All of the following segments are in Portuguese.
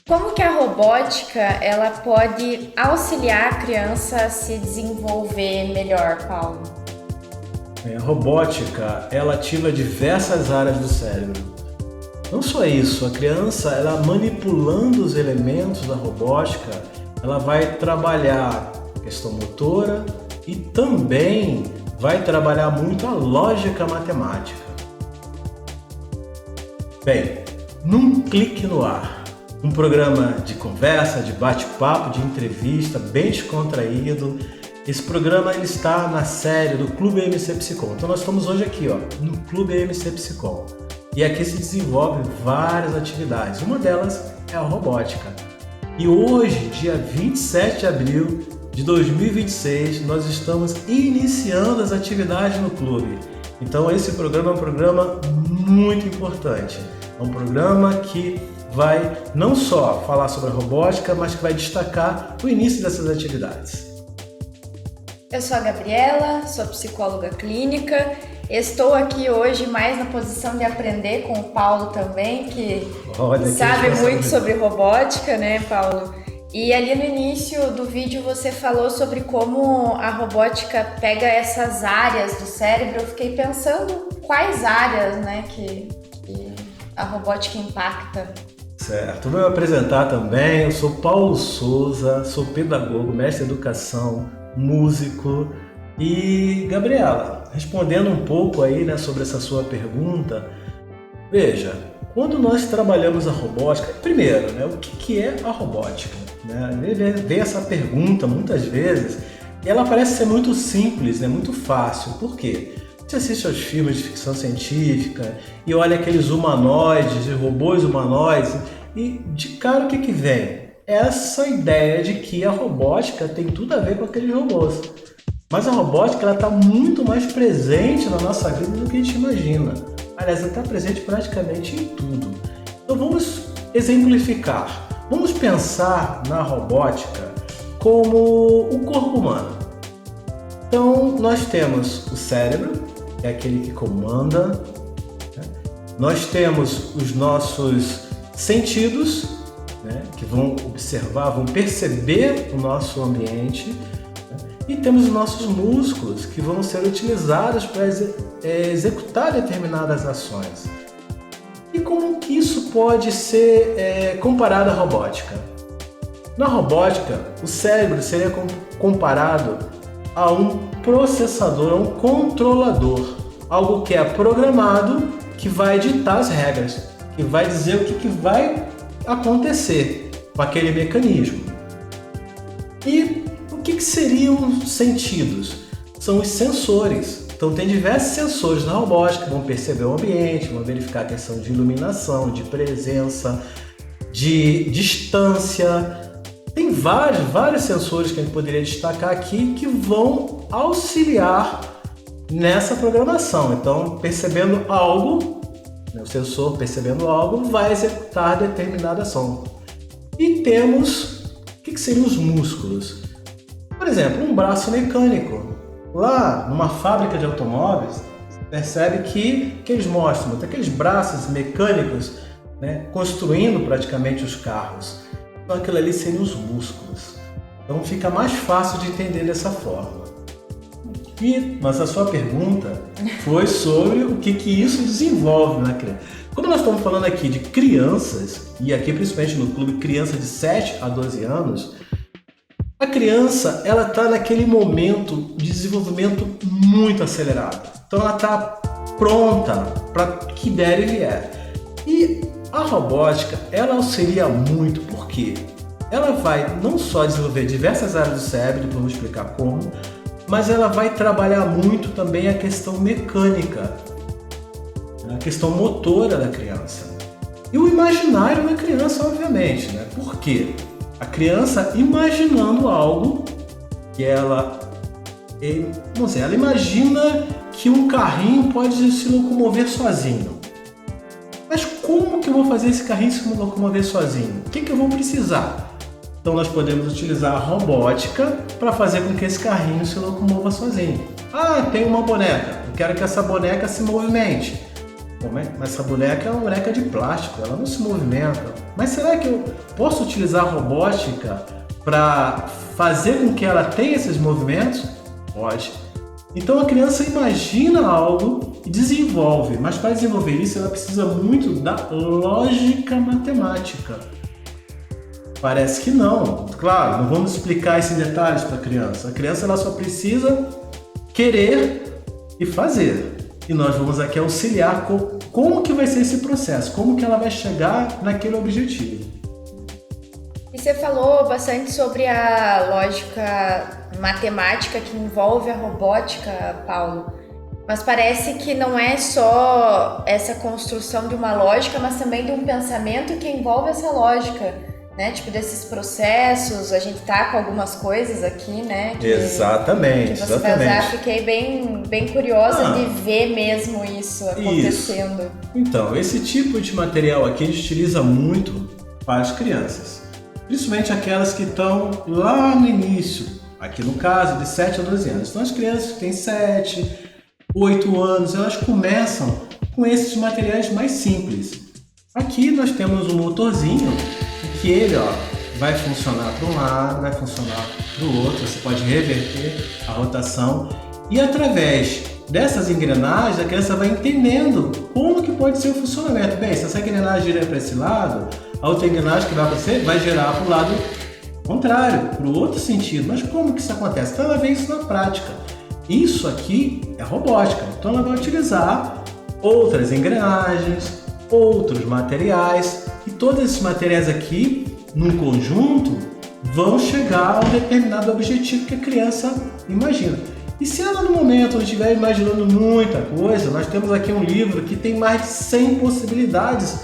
Como que a robótica ela pode auxiliar a criança a se desenvolver melhor, Paulo? A robótica, ela ativa diversas áreas do cérebro. Não só isso, a criança, ela manipulando os elementos da robótica, ela vai trabalhar a questão motora e também vai trabalhar muito a lógica matemática. Bem, num clique no ar, um programa de conversa, de bate-papo, de entrevista, bem descontraído. Esse programa ele está na série do Clube MC Psicom. Então nós estamos hoje aqui, no Clube MC Psicom. E aqui se desenvolvem várias atividades. Uma delas é a robótica. E hoje, dia 27 de abril de 2026, nós estamos iniciando as atividades no clube. Então esse programa é um programa muito importante. É um programa que vai não só falar sobre a robótica, mas que vai destacar o início dessas atividades. Eu sou a Gabriela, sou psicóloga clínica. Estou aqui hoje mais na posição de aprender com o Paulo também, que sabe muito sobre robótica, né, Paulo? E ali no início do vídeo você falou sobre como a robótica pega essas áreas do cérebro. Eu fiquei pensando quais áreas, né, que a robótica impacta. Certo, vou me apresentar também. Eu sou Paulo Souza, sou pedagogo, mestre em educação, músico. E Gabriela, respondendo um pouco aí, né, sobre essa sua pergunta, veja, quando nós trabalhamos a robótica, primeiro, né, o que é a robótica? Né? Vem essa pergunta muitas vezes e ela parece ser muito simples, né, muito fácil. Por quê? Você assiste aos filmes de ficção científica e olha aqueles humanoides, robôs humanoides, e de cara o que vem? Essa ideia de que a robótica tem tudo a ver com aqueles robôs. Mas a robótica está muito mais presente na nossa vida do que a gente imagina. Aliás, ela está presente praticamente em tudo. Então vamos exemplificar. Vamos pensar na robótica como o corpo humano. Então nós temos o cérebro, que é aquele que comanda, né? Nós temos os nossos sentidos, né, que vão observar, vão perceber o nosso ambiente, né? E temos os nossos músculos, que vão ser utilizados para executar determinadas ações. E como que isso pode ser comparado à robótica? Na robótica, o cérebro seria comparado a um processador, a um controlador, algo que é programado, que vai ditar as regras, que vai dizer o que vai acontecer com aquele mecanismo. E o que seriam os sentidos? São os sensores. Então tem diversos sensores na robótica que vão perceber o ambiente, vão verificar a questão de iluminação, de presença, de distância. Tem vários sensores que a gente poderia destacar aqui que vão auxiliar nessa programação. Então, percebendo algo, o sensor percebendo algo vai executar determinada ação. E temos, o que seriam os músculos? Por exemplo, um braço mecânico. Lá numa fábrica de automóveis, você percebe que eles mostram aqueles braços mecânicos, né, construindo praticamente os carros. Então aquilo ali seriam os músculos. Então fica mais fácil de entender dessa forma. Mas a sua pergunta foi sobre o que isso desenvolve na criança. Como nós estamos falando aqui de crianças, e aqui principalmente no clube criança de 7 a 12 anos, a criança ela está naquele momento de desenvolvimento muito acelerado. Então ela está pronta para o que der e vier. E a robótica ela auxilia muito porque ela vai não só desenvolver diversas áreas do cérebro, vamos explicar como, mas ela vai trabalhar muito também a questão mecânica, a questão motora da criança. E o imaginário da criança, obviamente, né? Por quê? A criança imaginando algo que ela imagina que um carrinho pode se locomover sozinho. Mas como que eu vou fazer esse carrinho se locomover sozinho? O que eu vou precisar? Então nós podemos utilizar a robótica para fazer com que esse carrinho se locomova sozinho. Ah, tem uma boneca. Eu quero que essa boneca se movimente. Mas essa boneca é uma boneca de plástico, ela não se movimenta. Mas será que eu posso utilizar a robótica para fazer com que ela tenha esses movimentos? Pode. Então a criança imagina algo e desenvolve, mas para desenvolver isso ela precisa muito da lógica matemática. Parece que não. Claro, não vamos explicar esses detalhes para a criança. A criança ela só precisa querer e fazer. E nós vamos aqui auxiliar com como que vai ser esse processo, como que ela vai chegar naquele objetivo. E você falou bastante sobre a lógica matemática que envolve a robótica, Paulo. Mas parece que não é só essa construção de uma lógica, mas também de um pensamento que envolve essa lógica, né? Tipo, desses processos, a gente tá com algumas coisas aqui, né? Exatamente. Que você exatamente. Fiquei bem curiosa de ver mesmo isso acontecendo. Isso. Então, esse tipo de material aqui a gente utiliza muito para as crianças. Principalmente aquelas que estão lá no início, aqui no caso de 7 a 12 anos. Então as crianças que têm 7, 8 anos, elas começam com esses materiais mais simples. Aqui nós temos um motorzinho que ele vai funcionar para um lado, vai funcionar para o outro, você pode reverter a rotação e através dessas engrenagens a criança vai entendendo como que pode ser o funcionamento. Bem, se essa engrenagem girar para esse lado, a outra engrenagem que vai acontecer vai girar para o lado contrário, para o outro sentido. Mas como que isso acontece? Então ela vê isso na prática. Isso aqui é robótica, então ela vai utilizar outras engrenagens, outros materiais e todos esses materiais aqui, num conjunto, vão chegar a um determinado objetivo que a criança imagina. E se ela no momento não estiver imaginando muita coisa, nós temos aqui um livro que tem mais de 100 possibilidades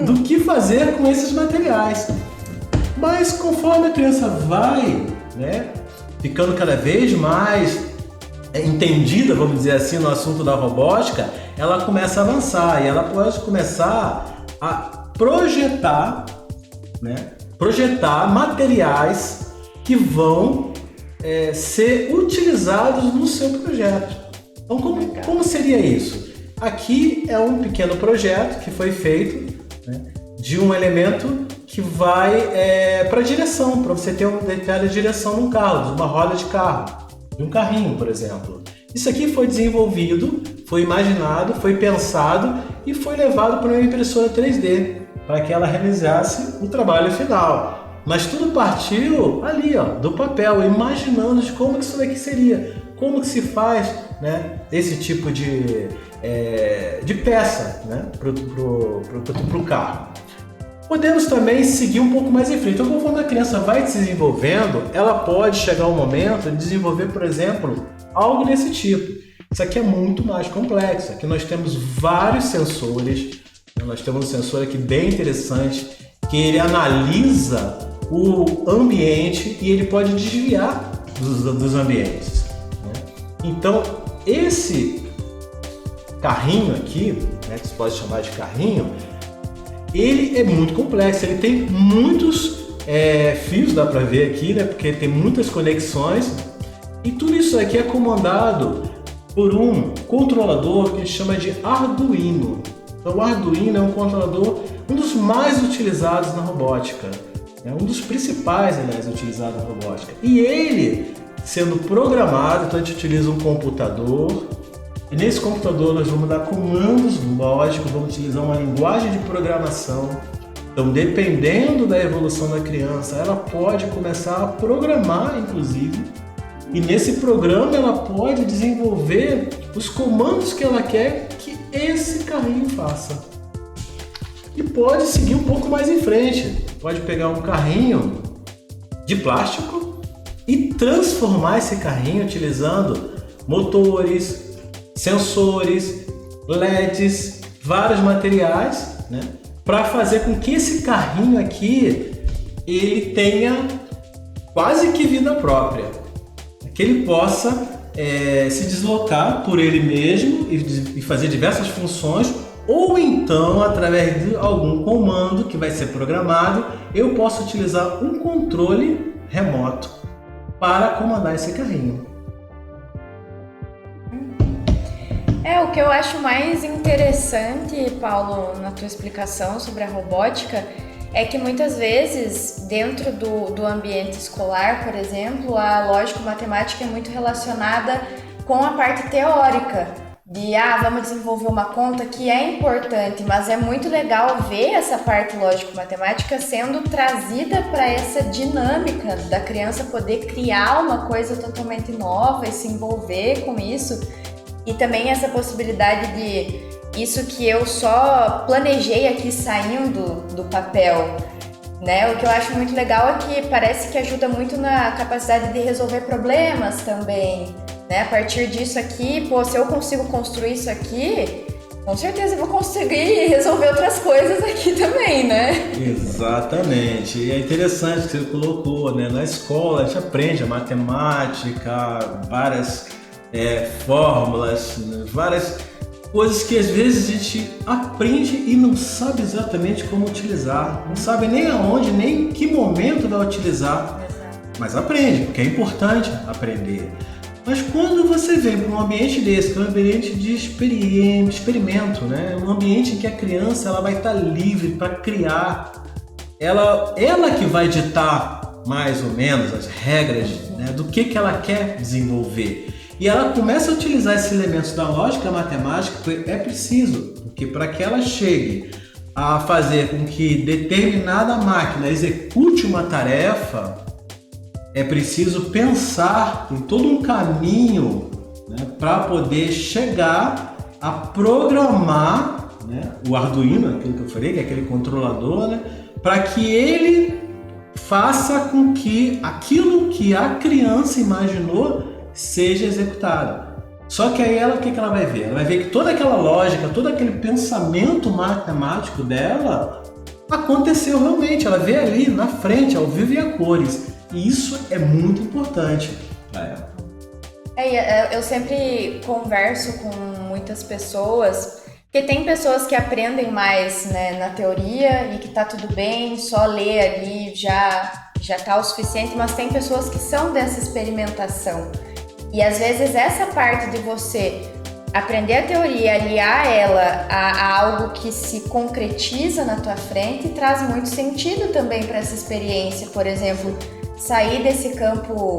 do que fazer com esses materiais. Mas conforme a criança vai, ficando cada vez mais entendida, vamos dizer assim, no assunto da robótica, ela começa a avançar e ela pode começar a projetar materiais que vão ser utilizados no seu projeto. Então, como seria isso? Aqui é um pequeno projeto que foi feito de um elemento que vai para a direção, para você ter uma determinada direção num carro, de uma roda de carro, de um carrinho, por exemplo. Isso aqui foi desenvolvido, foi imaginado, foi pensado e foi levado para uma impressora 3D para que ela realizasse o trabalho final. Mas tudo partiu ali, do papel, imaginando de como que isso daqui seria, como que se faz esse tipo de peça para o carro. Podemos também seguir um pouco mais em frente. Então, conforme a criança vai se desenvolvendo, ela pode chegar um momento de desenvolver, por exemplo, algo desse tipo. Isso aqui é muito mais complexo. Aqui nós temos vários sensores. Nós temos um sensor aqui bem interessante que ele analisa o ambiente e ele pode desviar dos ambientes. Então, esse carrinho aqui, que se pode chamar de carrinho, ele é muito complexo, ele tem muitos fios, dá para ver aqui, porque tem muitas conexões e tudo isso aqui é comandado por um controlador que a gente chama de Arduino. Então o Arduino é um controlador, um dos mais utilizados na robótica, um dos principais, aliás, utilizados na robótica. E ele, sendo programado, então a gente utiliza um computador. E nesse computador nós vamos dar comandos lógicos, vamos utilizar uma linguagem de programação. Então, dependendo da evolução da criança, ela pode começar a programar, inclusive. E nesse programa ela pode desenvolver os comandos que ela quer que esse carrinho faça. E pode seguir um pouco mais em frente. Pode pegar um carrinho de plástico e transformar esse carrinho utilizando motores, sensores, LEDs, vários materiais, para fazer com que esse carrinho aqui ele tenha quase que vida própria, que ele possa se deslocar por ele mesmo e fazer diversas funções, ou então através de algum comando que vai ser programado, eu posso utilizar um controle remoto para comandar esse carrinho. O que eu acho mais interessante, Paulo, na tua explicação sobre a robótica, é que muitas vezes, dentro do ambiente escolar, por exemplo, a lógico-matemática é muito relacionada com a parte teórica, de vamos desenvolver uma conta que é importante, mas é muito legal ver essa parte lógico-matemática sendo trazida para essa dinâmica da criança poder criar uma coisa totalmente nova e se envolver com isso. E também essa possibilidade de isso que eu só planejei aqui saindo do papel, né? O que eu acho muito legal é que parece que ajuda muito na capacidade de resolver problemas também, né? A partir disso aqui, se eu consigo construir isso aqui, com certeza eu vou conseguir resolver outras coisas aqui também, né? Exatamente. E é interessante que você colocou, né? Na escola a gente aprende a matemática, várias fórmulas, várias coisas que às vezes a gente aprende e não sabe exatamente como utilizar, não sabe nem aonde, nem em que momento vai utilizar, mas aprende, porque é importante aprender. Mas quando você vem para um ambiente desse, que é um ambiente de experimento, né? Um ambiente em que a criança ela vai estar livre para criar, ela que vai ditar mais ou menos as regras, né, do que ela quer desenvolver. E ela começa a utilizar esses elementos da lógica matemática, é preciso, porque para que ela chegue a fazer com que determinada máquina execute uma tarefa, é preciso pensar em todo um caminho, né, para poder chegar a programar, né, o Arduino, aquilo que eu falei, que é aquele controlador, né, para que ele faça com que aquilo que a criança imaginou seja executado. Só que aí o que ela vai ver? Ela vai ver que toda aquela lógica, todo aquele pensamento matemático dela aconteceu realmente. Ela vê ali na frente, ao vivo e a cores. E isso é muito importante para ela. Eu sempre converso com muitas pessoas, porque tem pessoas que aprendem mais, né, na teoria e que tá tudo bem, só ler ali já tá o suficiente, mas tem pessoas que são dessa experimentação. E às vezes essa parte de você aprender a teoria, aliar ela a algo que se concretiza na tua frente, traz muito sentido também para essa experiência. Por exemplo, sair desse campo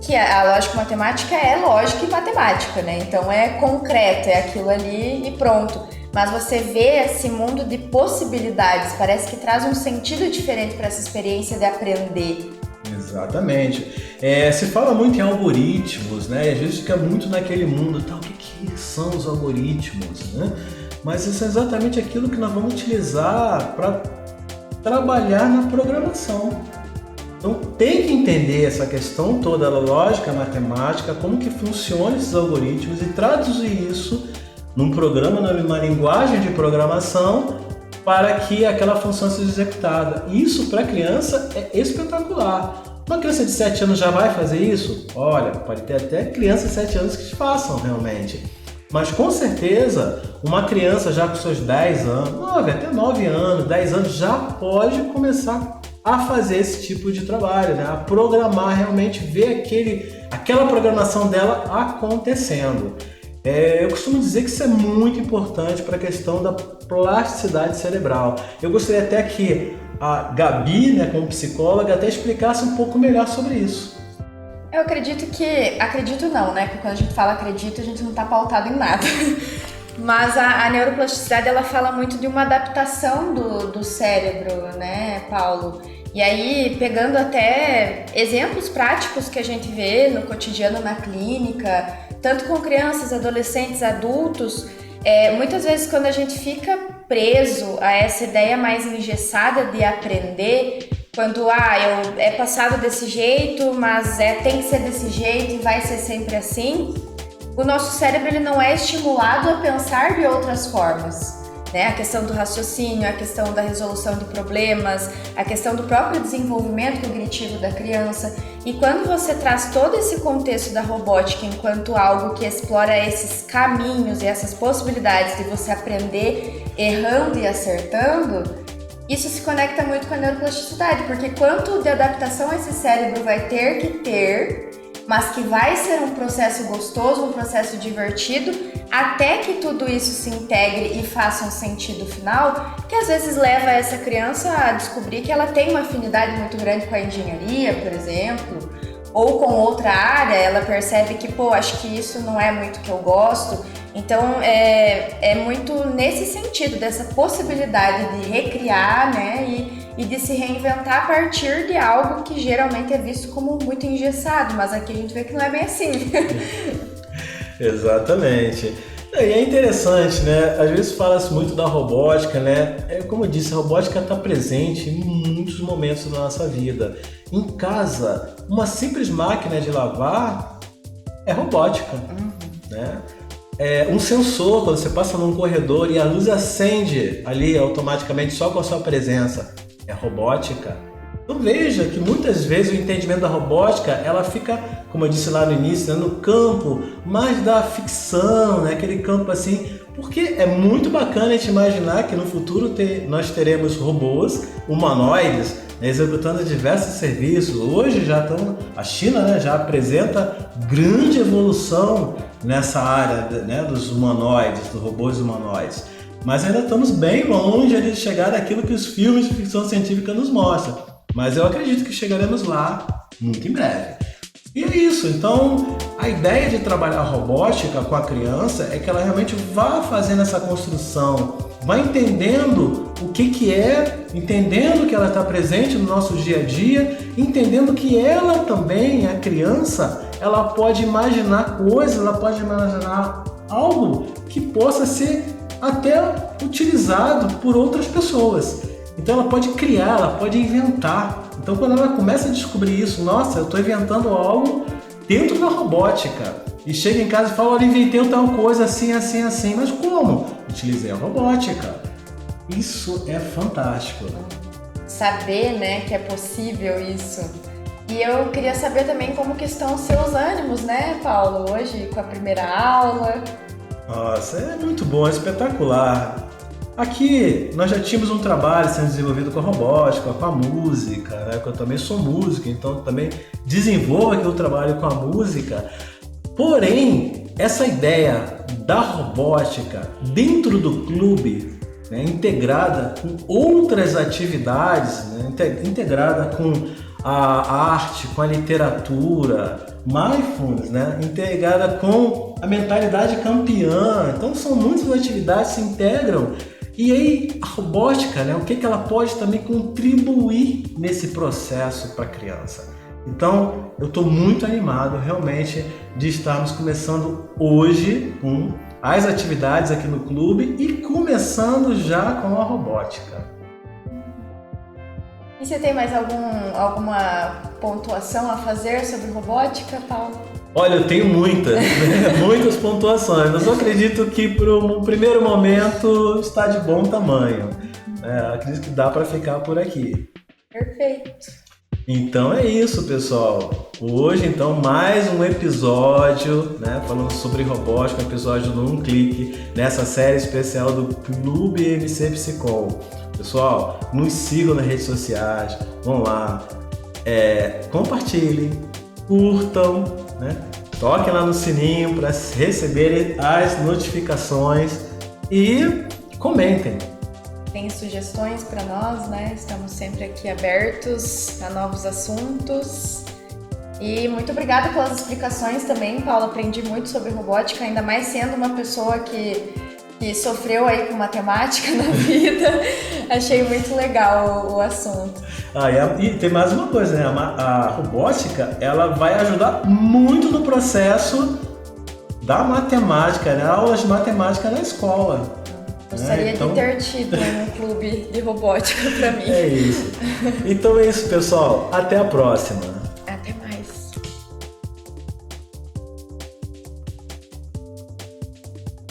que a lógico-matemática é lógica e matemática, né? Então é concreto, é aquilo ali e pronto. Mas você vê esse mundo de possibilidades, parece que traz um sentido diferente para essa experiência de aprender. Exatamente. Se fala muito em algoritmos, né? E às vezes fica muito naquele mundo, o que são os algoritmos, né? Mas isso é exatamente aquilo que nós vamos utilizar para trabalhar na programação. Então tem que entender essa questão toda da lógica matemática, como que funcionam esses algoritmos e traduzir isso num programa, numa linguagem de programação para que aquela função seja executada. Isso para a criança é espetacular. Uma criança de 7 anos já vai fazer isso? Olha, pode ter até crianças de 7 anos que façam realmente. Mas com certeza, uma criança já com seus 10 anos, até 9 anos, 10 anos, já pode começar a fazer esse tipo de trabalho, né? A programar realmente, ver aquela programação dela acontecendo. Eu costumo dizer que isso é muito importante para a questão da plasticidade cerebral. Eu gostaria até que a Gabi, né, como psicóloga, até explicasse um pouco melhor sobre isso. Eu acredito não, né? Porque quando a gente fala acredito, a gente não está pautado em nada. Mas a neuroplasticidade, ela fala muito de uma adaptação do cérebro, né, Paulo? E aí, pegando até exemplos práticos que a gente vê no cotidiano na clínica, tanto com crianças, adolescentes, adultos, muitas vezes quando a gente fica preso a essa ideia mais engessada de aprender, quando é passado desse jeito, mas tem que ser desse jeito e vai ser sempre assim, o nosso cérebro ele não é estimulado a pensar de outras formas. Né? A questão do raciocínio, a questão da resolução de problemas, a questão do próprio desenvolvimento cognitivo da criança. E quando você traz todo esse contexto da robótica enquanto algo que explora esses caminhos e essas possibilidades de você aprender errando e acertando, isso se conecta muito com a neuroplasticidade, porque quanto de adaptação esse cérebro vai ter que ter mas que vai ser um processo gostoso, um processo divertido, até que tudo isso se integre e faça um sentido final, que às vezes leva essa criança a descobrir que ela tem uma afinidade muito grande com a engenharia, por exemplo, ou com outra área, ela percebe que, acho que isso não é muito que eu gosto. Então, é muito nesse sentido, dessa possibilidade de recriar, né, e de se reinventar a partir de algo que geralmente é visto como muito engessado, mas aqui a gente vê que não é bem assim. Exatamente. E é interessante, né? Às vezes fala-se muito da robótica, né? Como eu disse, a robótica está presente em muitos momentos da nossa vida. Em casa, uma simples máquina de lavar é robótica, né? Um sensor, quando você passa num corredor e a luz acende ali automaticamente só com a sua presença, é robótica. Então veja que muitas vezes o entendimento da robótica, ela fica, como eu disse lá no início, né, no campo mais da ficção, né, aquele campo assim, porque é muito bacana a gente imaginar que no futuro nós teremos robôs humanoides, né, executando diversos serviços. Hoje a China, né, já apresenta grande evolução nessa área, né, dos humanoides, dos robôs humanoides. Mas ainda estamos bem longe de chegar daquilo que os filmes de ficção científica nos mostram. Mas eu acredito que chegaremos lá muito em breve. E é isso. Então, a ideia de trabalhar a robótica com a criança é que ela realmente vá fazendo essa construção, vá entendendo o que é, entendendo que ela está presente no nosso dia a dia, entendendo que ela também, a criança, ela pode imaginar coisas, ela pode imaginar algo que possa ser até utilizado por outras pessoas. Então ela pode criar, ela pode inventar. Então quando ela começa a descobrir isso, nossa, eu estou inventando algo dentro da robótica. E chega em casa e fala, olha, inventei tal coisa assim, assim, assim. Mas como? Utilizei a robótica. Isso é fantástico. Saber, né, que é possível isso. E eu queria saber também como que estão os seus ânimos, né, Paulo, hoje com a primeira aula. Nossa, é muito bom, é espetacular. Aqui nós já tínhamos um trabalho sendo desenvolvido com a robótica, com a música, né? Eu também sou músico, então também desenvolvo aqui o trabalho com a música. Porém, essa ideia da robótica dentro do clube, né, integrada com outras atividades, né, integrada com a arte, com a literatura, mindfulness, né, integrada com a mentalidade campeã. Então são muitas atividades que se integram. E aí a robótica, né, o que ela pode também contribuir nesse processo para a criança. Então eu estou muito animado realmente de estarmos começando hoje com as atividades aqui no clube e começando já com a robótica. E você tem mais alguma pontuação a fazer sobre robótica, Paulo? Olha, eu tenho muitas, né? Muitas pontuações, mas eu acredito que para um primeiro momento está de bom tamanho. Acredito que dá para ficar por aqui. Perfeito. Então é isso, pessoal. Hoje, então, mais um episódio, né, falando sobre robótica, um episódio no Um Clique, nessa série especial do Clube MC Psicol. Pessoal, nos sigam nas redes sociais, vão lá, compartilhem, curtam, né? Toquem lá no sininho para receberem as notificações e comentem. Tem sugestões para nós, né? Estamos sempre aqui abertos a novos assuntos. E muito obrigada pelas explicações também, Paulo. Aprendi muito sobre robótica, ainda mais sendo uma pessoa que sofreu aí com matemática na vida. Achei muito legal o assunto. E tem mais uma coisa, né? A robótica, ela vai ajudar muito no processo da matemática, né? Aulas de matemática na escola. Gostaria de ter tido um clube de robótica para mim. É isso. Então é isso, pessoal. Até a próxima.